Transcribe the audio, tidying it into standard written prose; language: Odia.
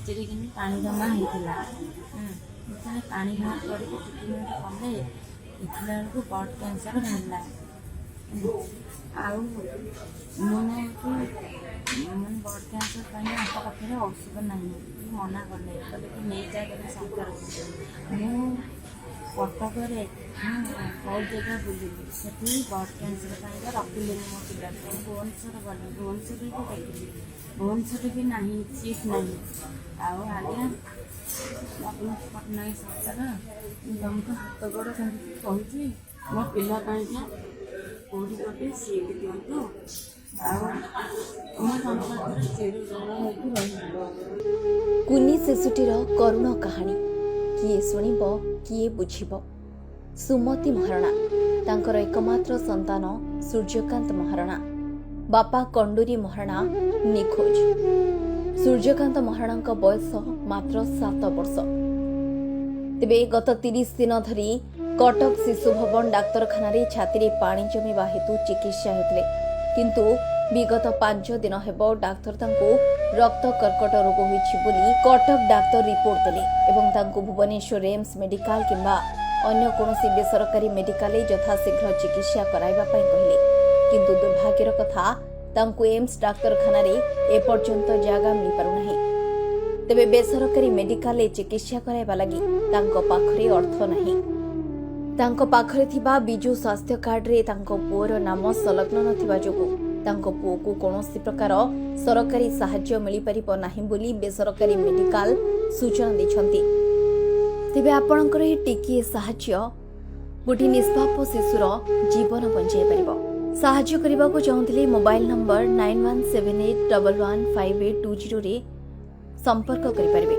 ଚିରିକିନି ପାଣି ଜମା ହେଇଥିଲା। ଯେତେବେଳେ ପାଣି ବାହାର କରିକି ଟ୍ରିଟମେଣ୍ଟ କଲେ ଦେଖିଲା ବେଳକୁ ବ୍ଲଡ଼ କ୍ୟାନ୍ସର ବାହାରିଲା। ଆଉ ମାନେ ବ୍ଲଡ଼ କ୍ୟାନ୍ସର ପାଇଁ ଆଙ୍କ ପାଖରେ ଔଷଧ ନାହିଁ, ମନା କଲେ କି ନେଇଯା କେବେ ଶଙ୍କରକୁ। ମୁଁ କଟକରେ ବହୁତ ଜାଗା ବୁଲିଲି, ସେଠି ବ୍ଲଡ଼ କ୍ୟାନ୍ସର ପାଇଁକା ରଖିଲେନି ମୋ ପିଲାକୁ। ଭୁବନେଶ୍ୱର ଗଲି, ଭୁବନେଶ୍ୱରରେ ବି ଦେଖିଲି, ଭୁବନେଶ୍ୱରରେ ବି ନାହିଁ, ସିଟ୍ ନାହିଁ। ଆଉ ଆଜ୍ଞା ନବୀନ ପଟ୍ଟନାୟକ ସରକାର ତମକୁ ହାତ ଗୋଡ଼ ଧରିକି କହୁଛି ମୋ ପିଲା ପାଇଁକା କେଉଁଠି ଗୋଟେ ସିଟ୍ ଦିଅନ୍ତୁ, ଆଉ ମୋ ସଂସାରରେ ଚିରଜୀବନ ହେଇକି ରହିବ। କୁନି ଶିଶୁଟିର କରୁଣ କାହାଣୀ କିଏ ଶୁଣିବ, କିଏ ବୁଝିବ? ସୁମତି ମହାରଣା, ତାଙ୍କର ଏକମାତ୍ର ସନ୍ତାନ ସୂର୍ଯ୍ୟକାନ୍ତ ମହାରଣା। ବାପା କଣ୍ଡୁରୀ ମହାରଣା ନିଖୋଜ। ସୂର୍ଯ୍ୟକାନ୍ତ ମହାରଣାଙ୍କ ବୟସ ମାତ୍ର 7 ବର୍ଷ। ତେବେ ଗତ 30 ଦିନ ଧରି କଟକ ଶିଶୁ ଭବନ ଡାକ୍ତରଖାନାରେ ଛାତିରେ ପାଣି ଜମିବା ହେତୁ ଚିକିତ୍ସା ହେଉଥିଲେ, କିନ୍ତୁ ବିଗତ 5 ଦିନ ହେବ ଡାକ୍ତର ତାଙ୍କୁ ରକ୍ତ କର୍କଟ ରୋଗ ହୋଇଛି ବୋଲି କଟକ ଡାକ୍ତର ରିପୋର୍ଟ ଦେଲେ ଏବଂ ତାଙ୍କୁ ଭୁବନେଶ୍ୱର ଏମ୍ସ ମେଡିକାଲ କିମ୍ବା ଅନ୍ୟ କୌଣସି ବେସରକାରୀ ମେଡିକାଲରେ ଯଥାଶୀଘ୍ର ଚିକିତ୍ସା କରାଇବା ପାଇଁ କହିଲେ। କିନ୍ତୁ ଦୁର୍ଭାଗ୍ୟର କଥା, ତାଙ୍କୁ ଏମ୍ସ ଡାକ୍ତରଖାନାରେ ଏପର୍ଯ୍ୟନ୍ତ ଜାଗା ମିଳିପାରୁନାହିଁ। ତେବେ ବେସରକାରୀ ମେଡିକାଲରେ ଚିକିତ୍ସା କରାଇବା ଲାଗି ତାଙ୍କ ପାଖରେ ଅର୍ଥ ନାହିଁ। ତାଙ୍କ ପାଖରେ ଥିବା ବିଜୁ ସ୍ୱାସ୍ଥ୍ୟ କାର୍ଡରେ ତାଙ୍କ ପୁଅର ନାମ ସଂଲଗ୍ନ ନଥିବା ଯୋଗୁଁ ତାଙ୍କ ପୁଅକୁ କୌଣସି ପ୍ରକାର ସରକାରୀ ସାହାଯ୍ୟ ମିଳିପାରିବ ନାହିଁ ବୋଲି ବେସରକାରୀ ମେଡିକାଲ ସୂଚନା ଦେଇଛନ୍ତି। ତେବେ ଆପଣଙ୍କର ଏହି ଟିକିଏ ସାହାଯ୍ୟ ଗୋଟିଏ ନିଷ୍ପାପ ଶିଶୁର ଜୀବନ ବଞ୍ଚାଇ ପାରିବ। ସାହାଯ୍ୟ କରିବାକୁ ଚାହୁଁଥିଲେ ମୋବାଇଲ ନମ୍ବର 9178115820 ରେ ସମ୍ପର୍କ କରିପାରିବେ।